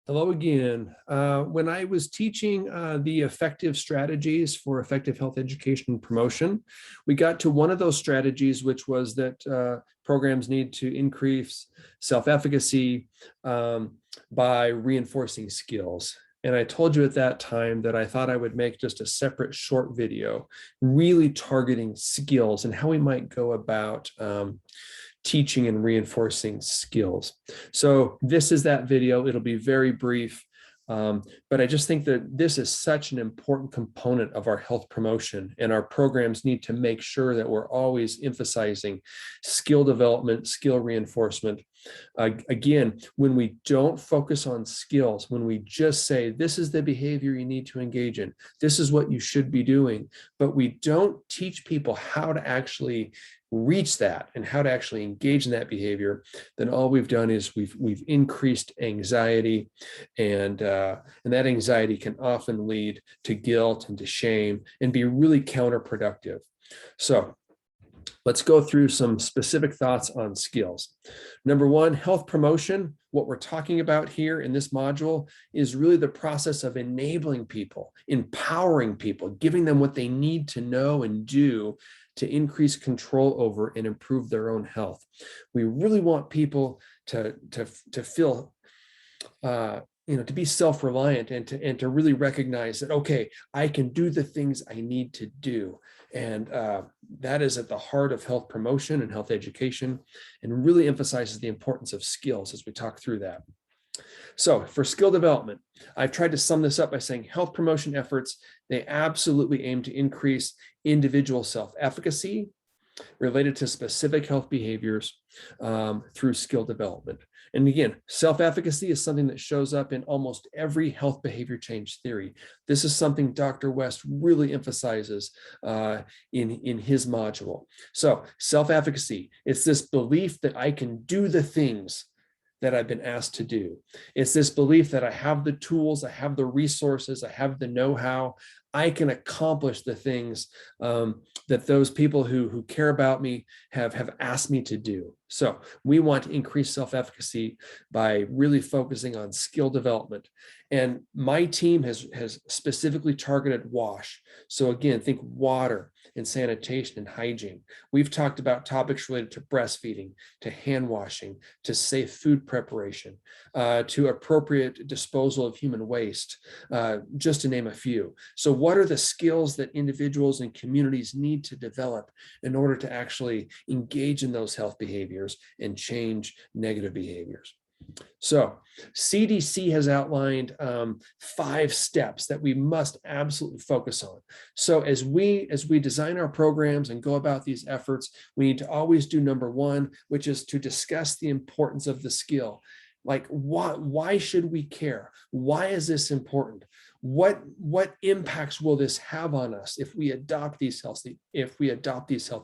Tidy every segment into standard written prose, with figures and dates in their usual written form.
Hello again. When I was teaching the effective strategies for effective health education and promotion, we got to one of those strategies, which was that programs need to increase self-efficacy by reinforcing skills. And I told you at that time that I thought I would make just a separate short video, really targeting skills and how we might go about teaching and reinforcing skills. So this is that video. It'll be very brief, but I just think that this is such an important component of our health promotion, and our programs need to make sure that we're always emphasizing skill development, skill reinforcement. Again, when we don't focus on skills, when we just say, this is the behavior you need to engage in, this is what you should be doing, but we don't teach people how to actually reach that and how to actually engage in that behavior, then all we've done is we've increased anxiety, and that anxiety can often lead to guilt and to shame and be really counterproductive. So let's go through some specific thoughts on skills. Number one, health promotion. What we're talking about here in this module is really the process of enabling people, empowering people, giving them what they need to know and do to increase control over and improve their own health. We really want people to feel, to be self-reliant and to really recognize that, okay, I can do the things I need to do. And that is at the heart of health promotion and health education, and really emphasizes the importance of skills as we talk through that. So for skill development, I've tried to sum this up by saying health promotion efforts, they absolutely aim to increase individual self-efficacy related to specific health behaviors through skill development. And again, self-efficacy is something that shows up in almost every health behavior change theory. This is something Dr. West really emphasizes in his module. So self-efficacy, it's this belief that I can do the things that I've been asked to do. It's this belief that I have the tools, I have the resources, I have the know-how, I can accomplish the things that those people who care about me have asked me to do. So we want to increase self-efficacy by really focusing on skill development. And my team has specifically targeted WASH. So again, think water and sanitation and hygiene. We've talked about topics related to breastfeeding, to hand washing, to safe food preparation, to appropriate disposal of human waste, just to name a few. So what are the skills that individuals and communities need to develop in order to actually engage in those health behaviors and change negative behaviors? So CDC has outlined 5 steps that we must absolutely focus on. So as we design our programs and go about these efforts, we need to always do number 1, which is to discuss the importance of the skill. Like, why should we care? Why is this important? What impacts will this have on us if we adopt these healthy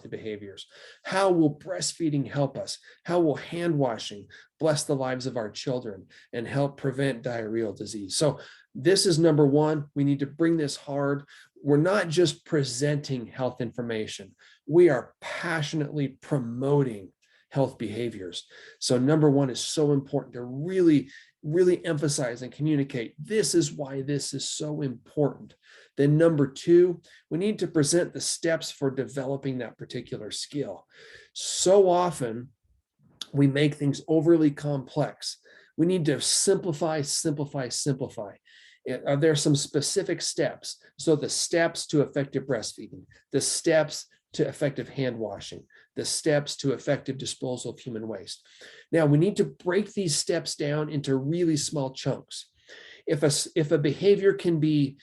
behaviors? How will breastfeeding help us? How will hand washing bless the lives of our children and help prevent diarrheal disease? So this is number 1. We need to bring this hard. We're not just presenting health information. We are passionately promoting health behaviors. So number 1 is so important to really emphasize and communicate. This is why this is so important. Then number 2, we need to present the steps for developing that particular skill. So often we make things overly complex. We need to simplify. Are there some specific steps? So the steps to effective breastfeeding, the steps to effective hand washing, the steps to effective disposal of human waste. Now we need to break these steps down into really small chunks. If a behavior can be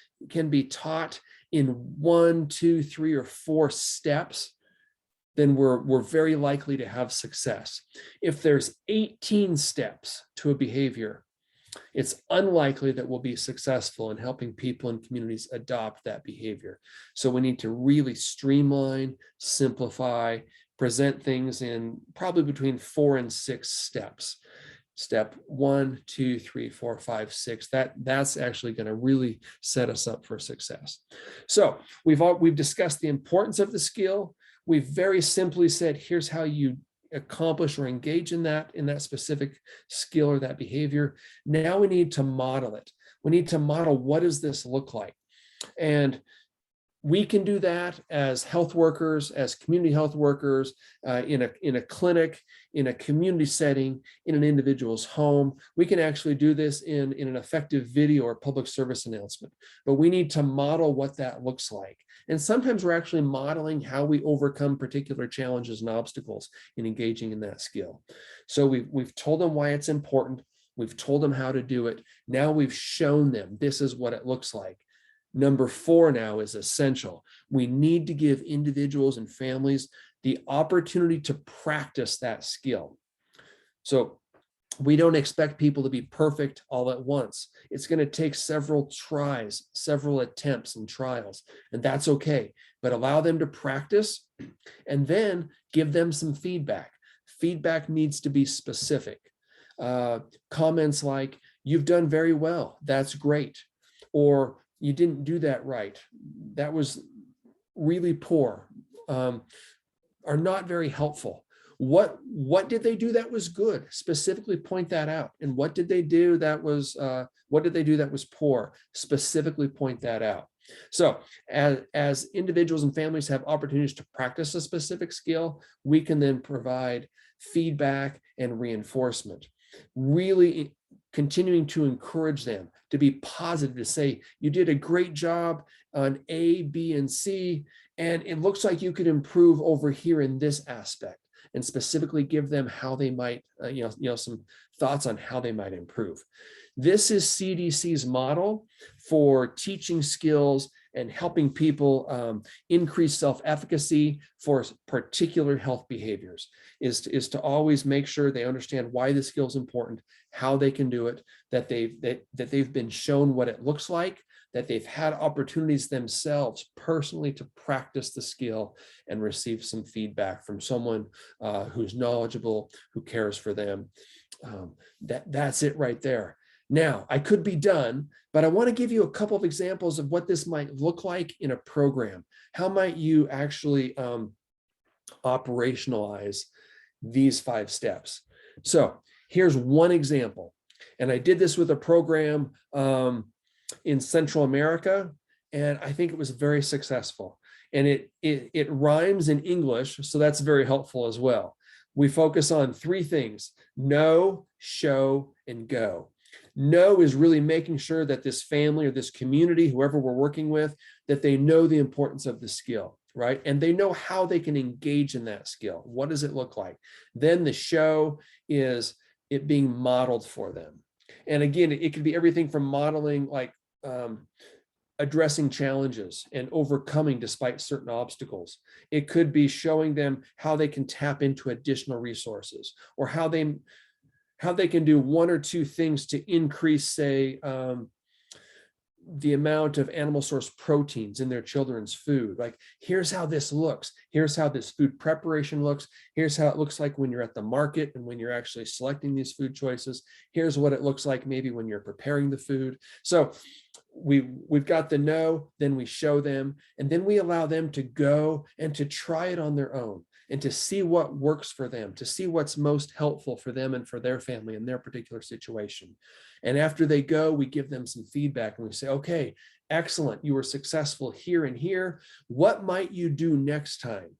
taught in 1, 2, 3, or 4 steps, then we're very likely to have success. If there's 18 steps to a behavior, it's unlikely that we'll be successful in helping people and communities adopt that behavior. So we need to really streamline, simplify, present things in probably between 4 and 6 steps. Step 1, 2, 3, 4, 5, 6. That's actually going to really set us up for success. So we've discussed the importance of the skill. we've very simply said, here's how you accomplish or engage in that specific skill or that behavior. Now we need to model it. We need to model, what does this look like? And we can do that as health workers, as community health workers, in a clinic, in a community setting, in an individual's home. We can actually do this in an effective video or public service announcement, but we need to model what that looks like. And sometimes we're actually modeling how we overcome particular challenges and obstacles in engaging in that skill. So we've told them why it's important. We've told them how to do it. Now we've shown them this is what it looks like. Number 4 now is essential. We need to give individuals and families the opportunity to practice that skill. So we don't expect people to be perfect all at once. It's going to take several tries, several attempts and trials, and that's okay. But allow them to practice and then give them some feedback. Feedback needs to be specific. Comments like, "You've done very well, that's great," or "You didn't do that right, that was really poor," are not very helpful. What did they do that was good? Specifically point that out. And what did they do that was poor? Specifically point that out. So as individuals and families have opportunities to practice a specific skill, we can then provide feedback and reinforcement. Really continuing to encourage them to be positive, to say, "You did a great job on A, B, and C, and it looks like you could improve over here in this aspect," and specifically give them how they might, some thoughts on how they might improve. This is CDC's model for teaching skills and helping people increase self-efficacy for particular health behaviors, is to always make sure they understand why the skill is important, how they can do it, that they've been shown what it looks like, that they've had opportunities themselves personally to practice the skill and receive some feedback from someone who's knowledgeable, who cares for them. That's it right there. Now, I could be done, but I want to give you a couple of examples of what this might look like in a program. How might you actually operationalize these 5 steps? So here's one example. And I did this with a program in Central America, and I think it was very successful. And it rhymes in English, so that's very helpful as well. We focus on 3 things: know, show, and go. Know is really making sure that this family or this community, whoever we're working with, that they know the importance of the skill, right? And they know how they can engage in that skill. What does it look like? Then the show is it being modeled for them. And again, it could be everything from modeling, like addressing challenges and overcoming despite certain obstacles. It could be showing them how they can tap into additional resources, or how they can do 1 or 2 things to increase, say, the amount of animal source proteins in their children's food. Like, here's how this looks. Here's how this food preparation looks. Here's how it looks like when you're at the market and when you're actually selecting these food choices. Here's what it looks like maybe when you're preparing the food. So we've got the know, then we show them, and then we allow them to go and to try it on their own, and to see what works for them, to see what's most helpful for them and for their family in their particular situation. And after they go, we give them some feedback and we say, "Okay, excellent, you were successful here and here. What might you do next time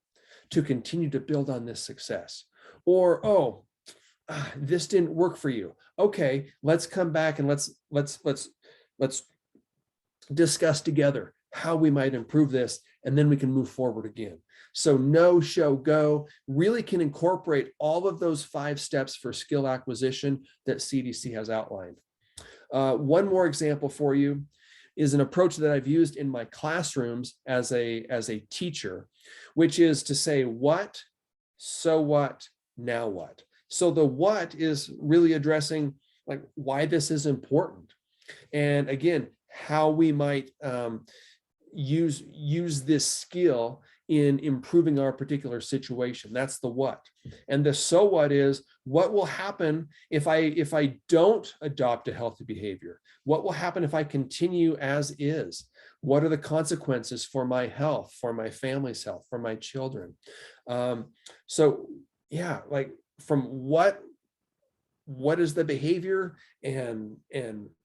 to continue to build on this success?" Or, "Oh, this didn't work for you. Okay, let's come back and let's discuss together how we might improve this, and then we can move forward again." So know, show, go really can incorporate all of those 5 steps for skill acquisition that CDC has outlined. One more example for you is an approach that I've used in my classrooms as a teacher, which is to say what, so what, now what. So the what is really addressing like why this is important. And again, how we might use this skill in improving our particular situation. That's the what. And the so what is, what will happen if I don't adopt a healthy behavior? What will happen if I continue as is? What are the consequences for my health, for my family's health, for my children? So yeah, like from what is the behavior and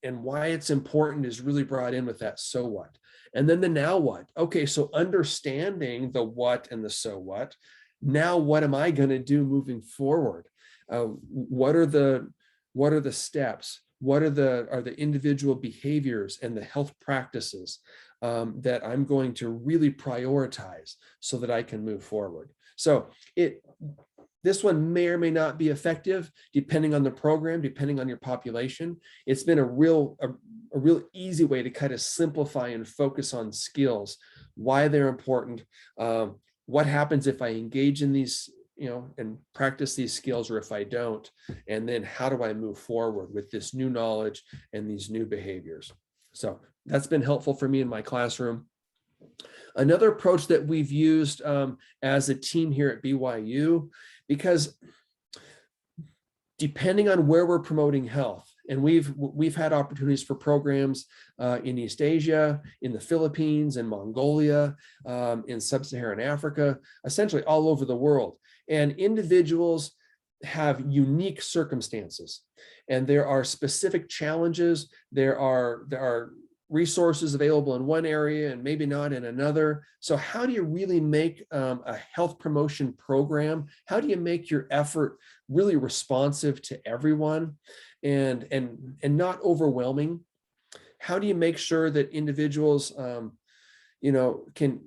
why it's important is really brought in with that so what. And then the now what. Okay, so understanding the what and the so what, now what am I going to do moving forward? What are the steps? What are the individual behaviors and the health practices that I'm going to really prioritize so that I can move forward? So this one may or may not be effective depending on the program, depending on your population. It's been a real easy way to kind of simplify and focus on skills, why they're important, what happens if I engage in these, and practice these skills, or if I don't, and then how do I move forward with this new knowledge and these new behaviors. So that's been helpful for me in my classroom. Another approach that we've used as a team here at BYU, because depending on where we're promoting health, and we've had opportunities for programs in East Asia, in the Philippines, in Mongolia, in Sub-Saharan Africa, essentially all over the world. And individuals have unique circumstances, and there are specific challenges. There are resources available in one area and maybe not in another. So how do you really make a health promotion program? How do you make your effort really responsive to everyone and not overwhelming? How do you make sure that individuals can,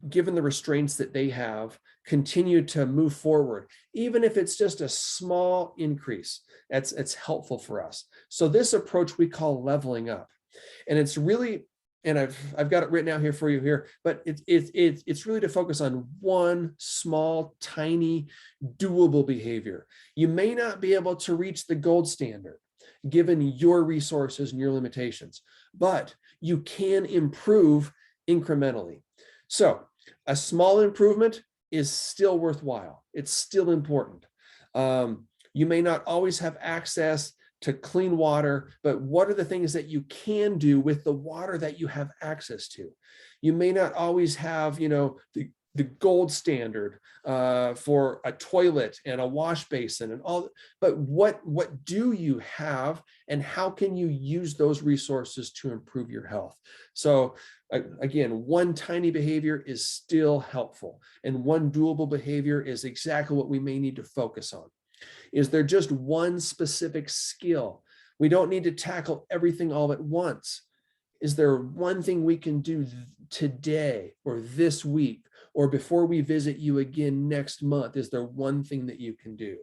given the restraints that they have, continue to move forward, even if it's just a small increase? It's helpful for us. So this approach we call leveling up. And it's really, and I've got it written out here for you here, but it's really to focus on one small, tiny, doable behavior. You may not be able to reach the gold standard given your resources and your limitations, but you can improve incrementally. So a small improvement is still worthwhile. It's still important. You may not always have access to clean water, but what are the things that you can do with the water that you have access to? You may not always have, the gold standard for a toilet and a wash basin and all, but what do you have, and how can you use those resources to improve your health? So again, one tiny behavior is still helpful, and one doable behavior is exactly what we may need to focus on. Is there just one specific skill? We don't need to tackle everything all at once. Is there one thing we can do today or this week or before we visit you again next month? Is there one thing that you can do?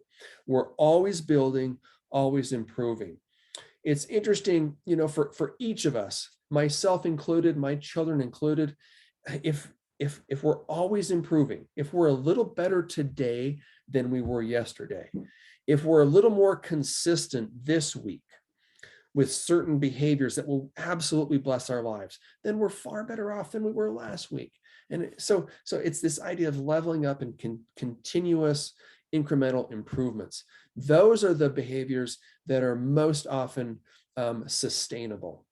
We're always building, always improving. It's interesting, for each of us, myself included, my children included, if we're always improving, if we're a little better today than we were yesterday, if we're a little more consistent this week with certain behaviors that will absolutely bless our lives, then we're far better off than we were last week. And so it's this idea of leveling up and continuous incremental improvements. Those are the behaviors that are most often sustainable.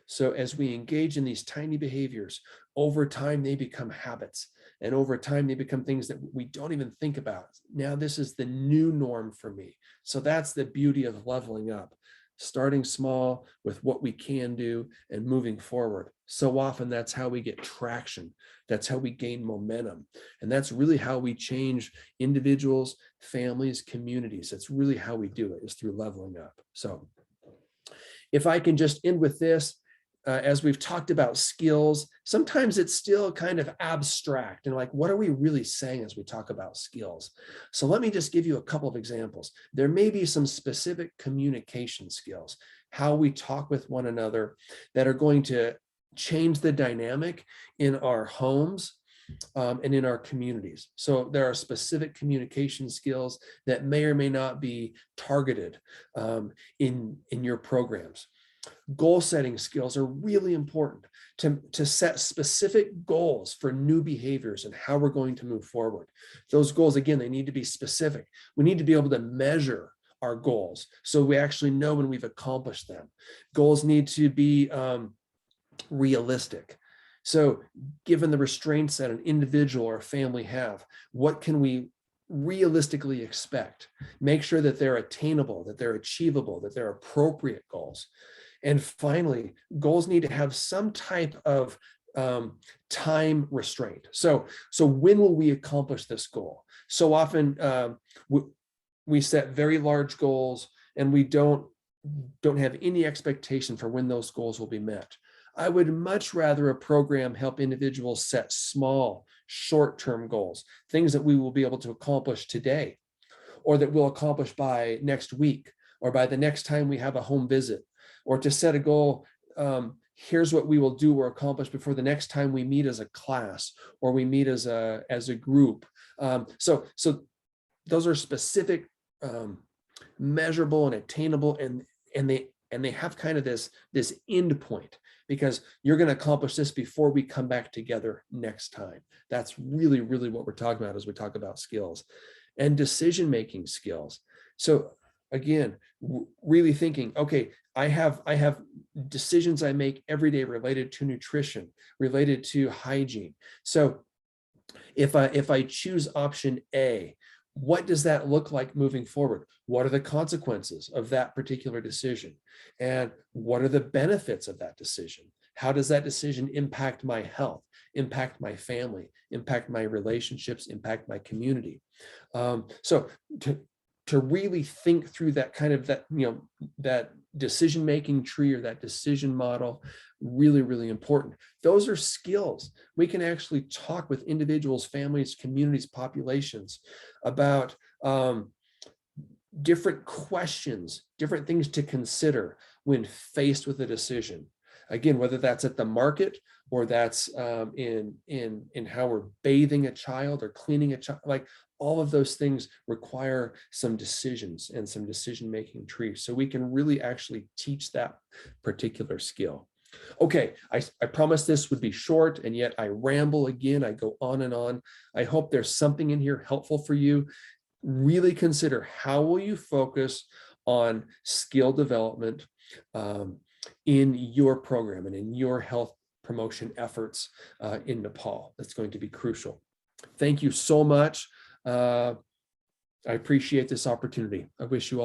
So as we engage in these tiny behaviors, over time, they become habits. And over time, they become things that we don't even think about. Now, this is the new norm for me. So that's the beauty of leveling up, starting small with what we can do and moving forward. So often, that's how we get traction. That's how we gain momentum. And that's really how we change individuals, families, communities. That's really how we do it, is through leveling up. So if I can just end with this, as we've talked about skills, sometimes it's still kind of abstract and like, what are we really saying as we talk about skills? So let me just give you a couple of examples. There may be some specific communication skills, how we talk with one another, that are going to change the dynamic in our homes and in our communities. So there are specific communication skills that may or may not be targeted in your programs. Goal setting skills are really important to set specific goals for new behaviors and how we're going to move forward. Those goals, again, they need to be specific. We need to be able to measure our goals so we actually know when we've accomplished them. Goals need to be realistic. So given the restraints that an individual or a family have, what can we realistically expect? Make sure that they're attainable, that they're achievable, that they're appropriate goals. And finally, goals need to have some type of time restraint. So when will we accomplish this goal? So often we set very large goals and we don't have any expectation for when those goals will be met. I would much rather a program help individuals set small, short-term goals, things that we will be able to accomplish today, or that we'll accomplish by next week, or by the next time we have a home visit, or to set a goal, here's what we will do or accomplish before the next time we meet as a class, or we meet as a group. So those are specific, measurable and attainable, and they have kind of this end point, because you're going to accomplish this before we come back together next time. That's really what we're talking about as we talk about skills and decision-making skills. So again, really thinking, okay, I have decisions I make every day related to nutrition, related to hygiene. So if I choose option A, what does that look like moving forward? What are the consequences of that particular decision? And what are the benefits of that decision? How does that decision impact my health, impact my family, impact my relationships, impact my community? So to really think through that kind of that decision-making tree, or that decision model, really important. Those are skills. We can actually talk with individuals, families, communities, populations about different questions, different things to consider when faced with a decision. Again, whether that's at the market, or that's in how we're bathing a child or cleaning a child, like all of those things require some decisions and some decision-making trees. So we can really actually teach that particular skill. Okay, I promised this would be short, and yet I ramble again. I go on and on. I hope there's something in here helpful for you. Really consider, how will you focus on skill development in your program and in your health promotion efforts in Nepal? That's going to be crucial. Thank you so much. I appreciate this opportunity. I wish you all